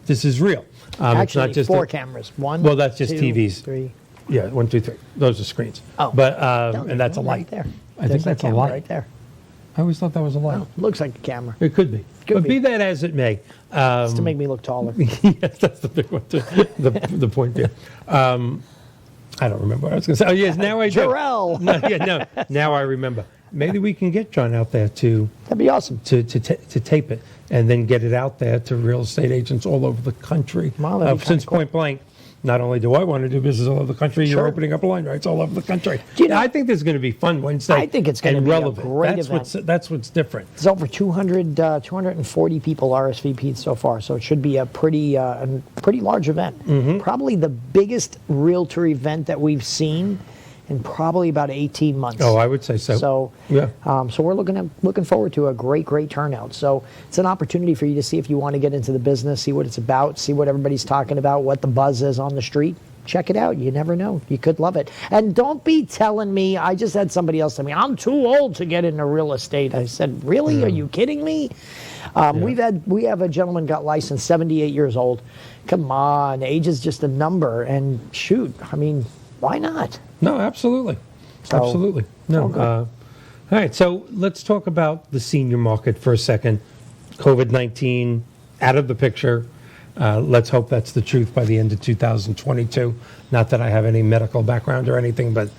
This is real. Actually, it's not just 4 a- cameras. 1, Well, that's just 2, TVs. 3. Yeah, 1, 2, 3. Those are screens. Oh. But No, and that's a there's one light right there. I think There's that's that a camera light. right there. I always thought that was a light. Oh, looks like a camera. It could be. Could But be. be that as it may. It's to make me look taller. Yes, that's the big one. Too. The point there. I don't remember what I was going to say. Oh, yes, now I do. Jarrell. No, now I remember. Maybe we can get John out there to That'd be awesome. tape it and then get it out there to real estate agents all over the country. Wow, that'd be kinda Since cool. point blank, not only do I want to do business all over the country, Sure. you're opening up line rights all over the country. Do you know- I think this is going to be fun Wednesday. I think it's gonna and be a relevant. great That's event. That's what's different. There's over 240 people RSVP'd so far, so it should be a pretty large event. Mm-hmm. Probably the biggest realtor event that we've seen in probably about 18 months. Oh, I would say so. So, yeah. so we're looking forward to a great turnout. So it's an opportunity for you to see if you want to get into the business, see what it's about, see what everybody's talking about, what the buzz is on the street. Check it out. You never know. You could love it. And don't be telling me, I just had somebody else tell me, I'm too old to get into real estate. I said, really? Are you kidding me? We have a gentleman got licensed, 78 years old. Come on, age is just a number. And shoot, I mean, why not? No, absolutely. So, Absolutely. No. all good. All right. So let's talk about the senior market for a second. COVID-19 out of the picture. Let's hope that's the truth by the end of 2022. Not that I have any medical background or anything, but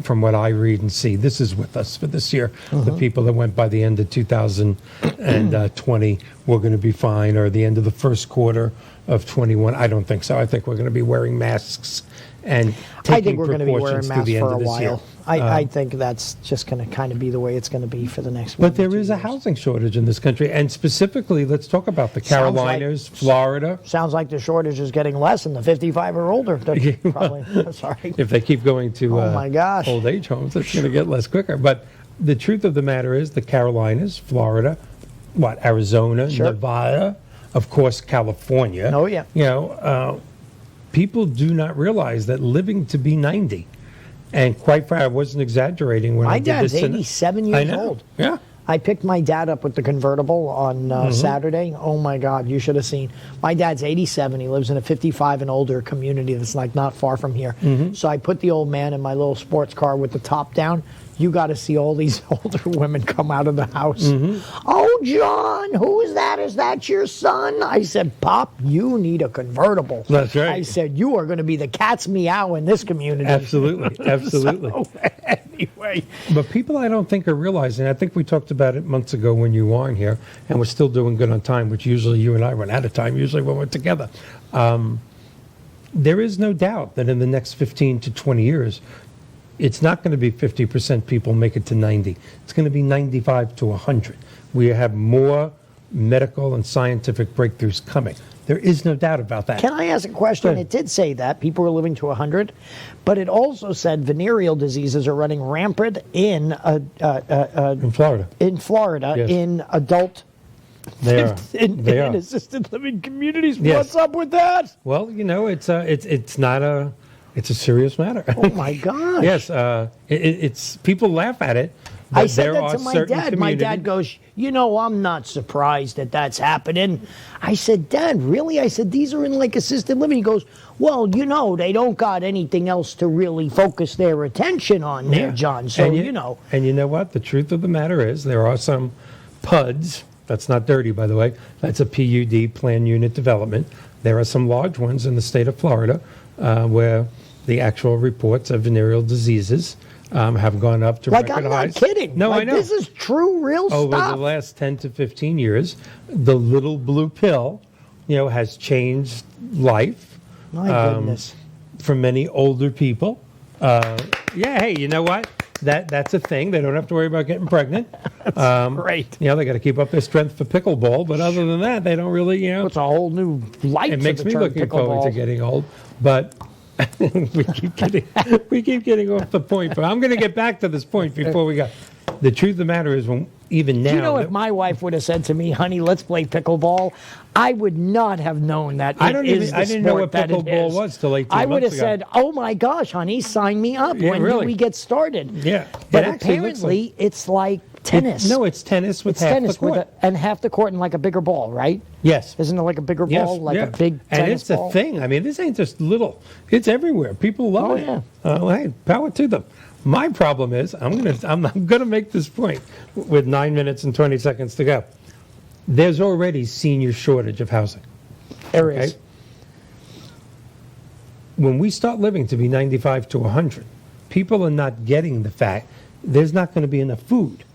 from what I read and see, this is with us for this year. The people that went by the end of 2020 were going to be fine, or the end of the first quarter of 21. I don't think so. I think we're going to be wearing masks and I taking think we're going to be wearing precautions through masks the end for a of this year. while. I think that's just going to kind of be the way it's going to be for the next. But there is a housing shortage in this country, and specifically, let's talk about the Sounds like- Carolinas, Florida. Sounds like the shortage is getting less in the 55 or older. Probably. Sorry. If they keep going to Oh, my gosh. old age homes, it's going to get less quicker. But the truth of the matter is, the Carolinas, Florida, Arizona, Sure. Nevada, of course, California. Oh, yeah. People do not realize that living to be 90, and quite frankly, I wasn't exaggerating when My I did dad's this. 87 I years know. old. Yeah. I picked my dad up with the convertible on Mm-hmm. Saturday. Oh my God, you should have seen. My dad's 87. He lives in a 55 and older community that's like not far from here. Mm-hmm. So I put the old man in my little sports car with the top down. You got to see all these older women come out of the house. Mm-hmm. Oh, John, who is that? Is that your son? I said, Pop, you need a convertible. That's right. I said, you are going to be the cat's meow in this community. Absolutely. Absolutely. So, anyway. But people, I don't think, are realizing. I think we talked about it months ago when you weren't here, and we're still doing good on time, which usually you and I run out of time, usually when we're together. There is no doubt that in the next 15 to 20 years, it's not going to be 50% people make it to 90. It's going to be 95 to 100. We have more medical and scientific breakthroughs coming. There is no doubt about that. Can I ask a question? Good. It did say that people are living to 100, but it also said venereal diseases are running rampant in In Florida, Florida Yes. in adult they are. in They are. assisted living communities. Yes. What's up with that? Well, it's not a, it's a serious matter. Oh my gosh! Yes, it's people laugh at it. I but said there that are to my certain dad. My dad communities- goes, I'm not surprised that that's happening. I said, Dad, really? I said, these are in like assisted living. He goes, well, they don't got anything else to really focus their attention on there, Yeah. John. So, And And you know what? The truth of the matter is, there are some PUDs. That's not dirty, by the way. That's a PUD, Plan Unit Development. There are some large ones in the state of Florida where the actual reports of venereal diseases have gone up to like, record I'm highs. not kidding. No, like, I know. This is true, real Over stuff. the last 10 to 15 years, the little blue pill, has changed life My goodness. for many older people. Hey, you know what? That's a thing. They don't have to worry about getting pregnant. Great. They got to keep up their strength for pickleball, but other than that, they don't really, It's a whole new light. it to makes the me term looking forward to pickleball. getting old, but we keep getting off the point. But I'm going to get back to this point before we go. The truth of the matter is, even now, If my wife would have said to me, honey, let's play pickleball, I would not have known that I it don't is even- the I didn't know sport what that it pickleball is. was till 18 I would have months ago. said, oh my gosh, honey, sign me up. Yeah, when really. do we get started? Yeah. But It actually looks apparently it's like tennis. no, it's tennis with it's half tennis the court. and half the court and like a bigger ball, right? Yes. Isn't it like a bigger Yes, ball, like yeah. a big and tennis it's ball? a thing. I mean, this ain't just little. It's everywhere. People love Oh, it. yeah. Hey, power to them. My problem is, I'm gonna make this point with 9 minutes and 20 seconds to go. There's already senior shortage of housing. There is. Okay? When we start living to be 95 to 100, people are not getting the fact there's not going to be enough food.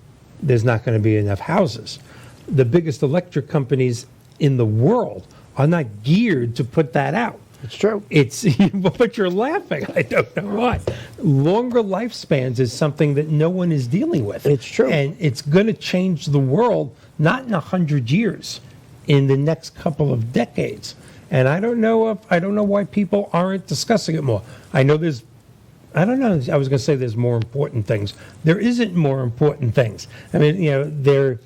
There's not going to be enough houses. The biggest electric companies in the world are not geared to put that out. It's true. It's but you're laughing. I don't know why. Longer lifespans is something that no one is dealing with. It's true. And it's going to change the world, not in 100 years, in the next couple of decades. And I don't know why people aren't discussing it more. I know I don't know. I was going to say there's more important things. There isn't more important things. I mean, there's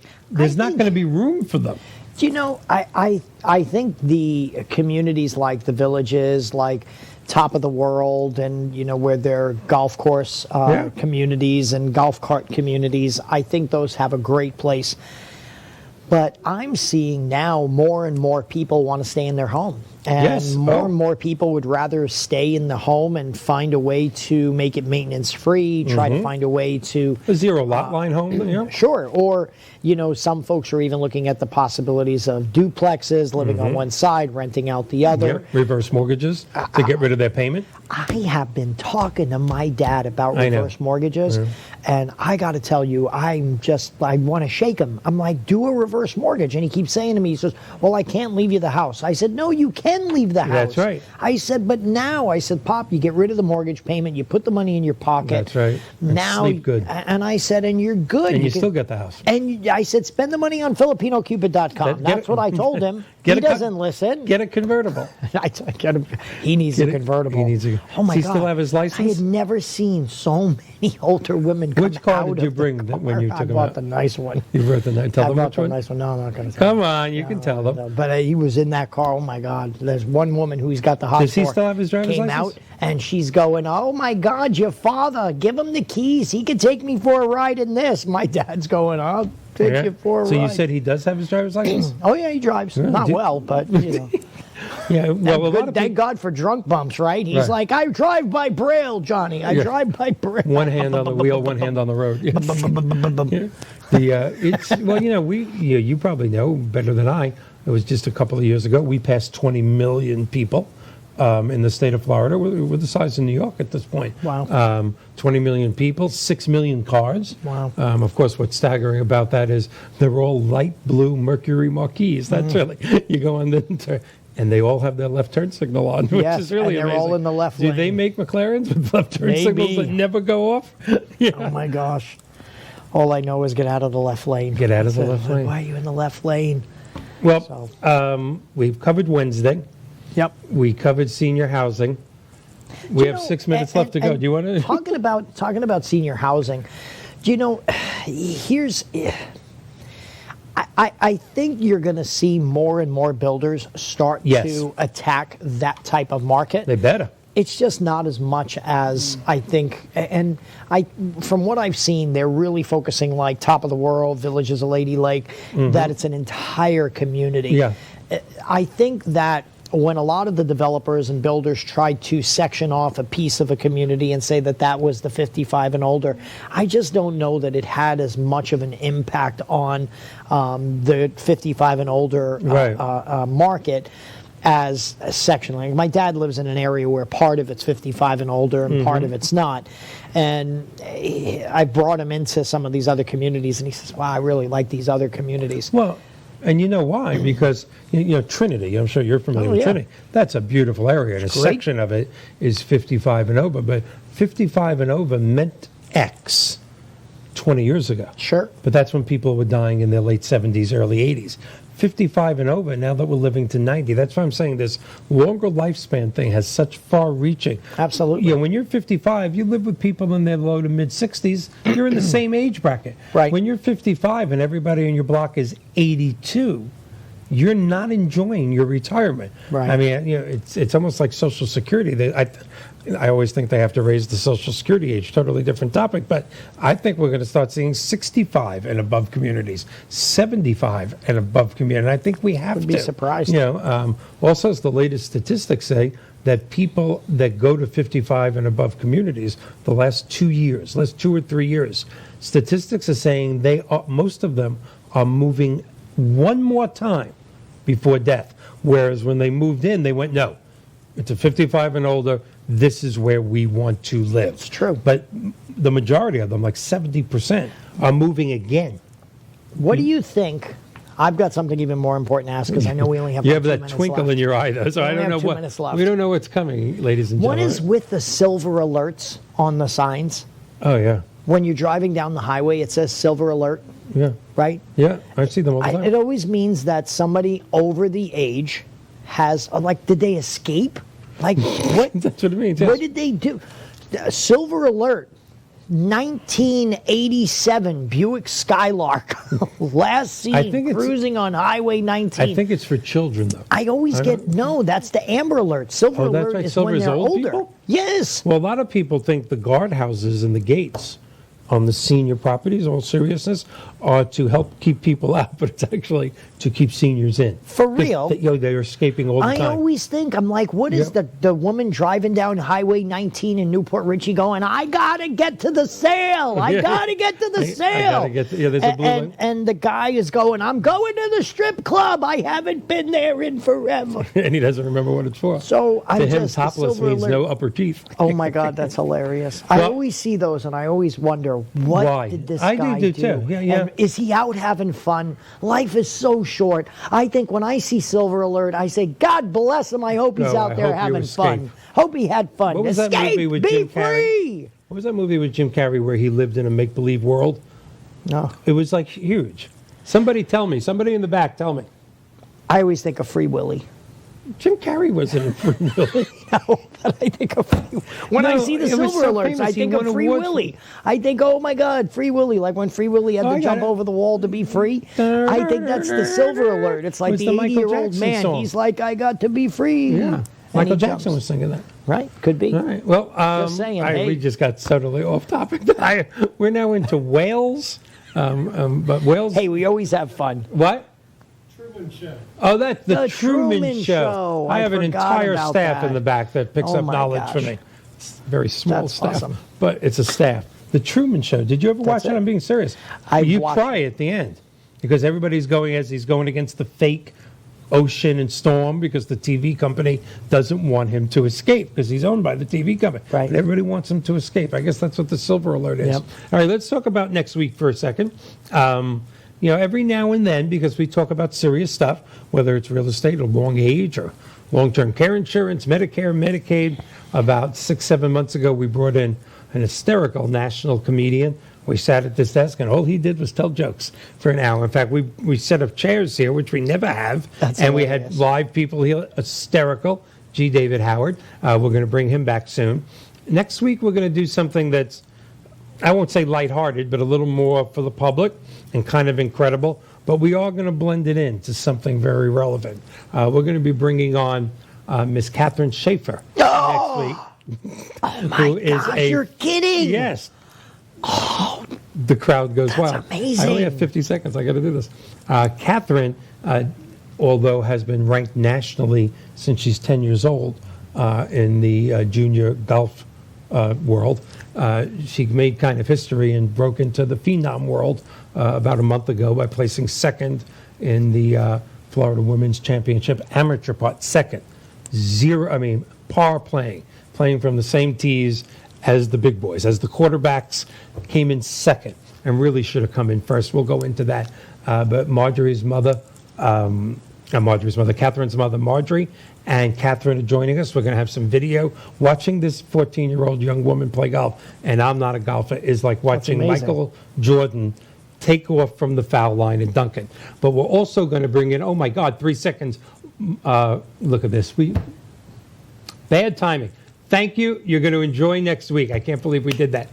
not think- going to be room for them. Do you know, I think the communities like the Villages, like Top of the World, and, where there are golf course Yeah. communities and golf cart communities, I think those have a great place. But I'm seeing now more and more people want to stay in their home. And Yes. more Oh. and more people would rather stay in the home and find a way to make it maintenance free, try to find a way to A zero lot line home, Sure. Or, some folks are even looking at the possibilities of duplexes, living on one side, renting out the other. Yeah, reverse mortgages to get rid of their payment. I have been talking to my dad about I know. reverse mortgages, and I got to tell you, I want to shake him. I'm like, do a reverse mortgage. And he keeps saying to me, he says, well, I can't leave you the house. I said, no, you can then leave the house. That's right. I said, but now, I said, Pop, you get rid of the mortgage payment, you put the money in your pocket. That's right. And Now, sleep good. And I said, and you're good. And you can- still get the house. And I said, spend the money on FilipinoCupid.com. That's what I told him. He doesn't listen. Get a convertible. I get him. He needs a convertible. He needs a. Oh my Does he God! still have his I license? had never seen so many older women come Which car out did you of bring the when car. you took I him bought out? the nice one. You wrote the night. Tell I them bought which the one. nice one. No, I'm not going to tell. Come on, you can tell them. No, but he was in that car. Oh my God! There's one woman who's got the hot. Does he door, still have his driver's came license? out and she's going, "Oh my God, your father! Give him the keys. He can take me for a ride in this." My dad's going, "I'll take Yeah. you for a So ride." you said he does have his driver's license? Oh yeah, he drives. Not did- well, but you know. Yeah. Well, a lot Good, of thank people. God for drunk bumps, right? He's Right. like, I drive by Braille, Johnny. I Yeah. drive by Braille. One hand on the wheel, one hand on the road. Yeah. It's well, you probably know better than I. It was just a couple of years ago. We passed 20 million people in the state of Florida. We're the size of New York at this point. Wow. 20 million people, 6 million cars. Wow. Of course, what's staggering about that is they're all light blue Mercury Marquis. That's really you go on the. And they all have their left turn signal on, which Yes, is really and they're amazing. all in the left Do they lane. make McLarens with left turn Maybe. signals that never go off? Yeah. Oh my gosh. All I know is get out of the left lane. Get out of the That's it. left lane. Why are you in the left lane? Well, we've covered Wednesday. Yep. We covered senior housing. We have 6 minutes left to go. Do you want to? talking about senior housing? Do you know? Here's. I think you're going to see more and more builders start Yes. to attack that type of market. They better. It's just not as much as I think, and from what I've seen, they're really focusing like Top of the World, Villages of Lady Lake, that it's an entire community. Yeah. I think that when a lot of the developers and builders tried to section off a piece of a community and say that that was the 55 and older, I just don't know that it had as much of an impact on the 55 and older Right. market as a section. Like my dad lives in an area where part of it's 55 and older and part of it's not. And I brought him into some of these other communities and he says, wow, I really like these other communities. Well, and you know why? Because Trinity. I'm sure you're familiar Oh, with yeah. Trinity. That's a beautiful area, and a great. section of it is 55 and over. But 55 and over meant X 20 years ago. Sure. But that's when people were dying in their late 70s, early 80s. 55 and over, now that we're living to 90. That's why I'm saying this longer lifespan thing has such far reaching. Absolutely. When you're 55, you live with people in their low to mid 60s. You're in the same age bracket. Right. When you're 55 and everybody on your block is 82, you're not enjoying your retirement. Right. I mean, it's almost like Social Security. I always think they have to raise the Social Security age. Totally different topic, but I think we're going to start seeing 65 and above communities, 75 and above communities. And I think we have Would to be surprised. Also, as the latest statistics say, that people that go to 55 and above communities, the last 2 years, last 2 or 3 years, statistics are saying most of them are moving one more time before death. Whereas when they moved in, they went, no, it's a 55 and older. This is where we want to live. It's true. But the majority of them, like 70%, are moving again. What do you think? I've got something even more important to ask because I know we only have You like have 2 that minutes twinkle left. in your eye, though. So I only don't have know 2 minutes left. we don't know what's coming, ladies and What gentlemen. is with the silver alerts on the signs? Oh yeah, When you're driving down the highway, it says silver alert, yeah, right? yeah. I see them all the time. It always means that somebody over the age has, did they escape? Like, what? That's what it means. Yes. What did they do? Silver alert. 1987 Buick Skylark, last seen I think it's- cruising on Highway 19. I think it's for children, though. I always get no. That's the Amber Alert. Silver Oh, that's Alert right. is Silver when is they're old older. people? Yes. Well, a lot of people think the guardhouses and the gates on the senior properties, all seriousness, are to help keep people out, but it's actually to keep seniors in. For real? They're escaping all the I time. always think, I'm like, what is Yeah. the woman driving down Highway 19 in Newport Richie going, I gotta get to the sale. I Yeah. gotta get to the I sale. gotta get to- yeah, there's a blue line. and the guy is going, I'm going to the strip club. I haven't been there in forever. And he doesn't remember what it's for. So I to him, just the topless Silver means Alert- no upper teeth. Oh my God, that's hilarious. I Well- always see those and I always wonder, what Why? did this I guy do too. Yeah, yeah. And is he out having fun? Life is so short. I think when I see Silver Alert, I say, God bless him. I hope he's No, out I there hope you having escape. fun. Hope he had fun. What was that Escape, movie with be Jim Carrey? free. What was that movie with Jim Carrey where he lived in a make-believe world? No, It was like huge. Somebody tell me. Somebody in the back tell me. I always think of Free Willy. Jim Carrey wasn't in Free Willy. No, but I think of when I No, see the it was Silver so Alerts, famous. I He think of won Free awards. Willy. I think, oh my God, Free Willy, like when Free Willy had Oh, to I jump got it. over the wall to be free. I think that's the Silver Alert. It's like It was the the Michael 80-year-old Jackson man. song. He's like, I got to be free. Yeah. And Michael he Jackson jumps. was singing that. Right, could be. All right. Well, Just saying, hey. we just got totally off topic. We're now into Wales. But Wales. Hey, we always have fun. What? Truman Show. Oh, that's the, The Truman, Truman Show. Show. I I have an forgot entire about staff that. in the back that picks Oh up my knowledge for gosh. me. It's a very small That's staff, awesome. but it's a staff. The Truman Show. Did you ever watch it? it. I'm being serious. I've You watched cry at the end because everybody's going as he's going against the fake Ocean and Storm because the TV company doesn't want him to escape because he's owned by the TV company. Right. But everybody wants him to escape. I guess that's what the Silver Alert is. Yep. All right, let's talk about next week for a second. Every now and then, because we talk about serious stuff, whether it's real estate or long age or long-term care insurance, Medicare, Medicaid. About 6-7 months ago, we brought in an hysterical national comedian. We sat at this desk, and all he did was tell jokes for an hour. In fact, we set up chairs here, which we never have, That's and we had hilarious. live people here, hysterical. G. David Howard. We're going to bring him back soon. Next week, we're going to do something that's, I won't say lighthearted, but a little more for the public and kind of incredible. But we are going to blend it into something very relevant. We're going to be bringing on Miss Catherine Schaefer next week. Oh my Who is gosh, a- you're kidding. Yes. The crowd goes wild. amazing. I only have 50 seconds. I got to do this. Catherine, although has been ranked nationally since she's 10 years old in the junior golf world, she made kind of history and broke into the phenom world about a month ago by placing second in the Florida Women's Championship amateur part. Second, par playing from the same tees as the big boys, as the quarterbacks, came in second and really should have come in first. We'll go into that. But Catherine's mother, Marjorie, and Catherine are joining us. We're going to have some video. Watching this 14-year-old young woman play golf, and I'm not a golfer, is like watching amazing. Michael Jordan take off from the foul line and dunk it. But we're also going to bring in, oh my God, 3 seconds. Look at this. Bad timing. Thank you. You're going to enjoy next week. I can't believe we did that.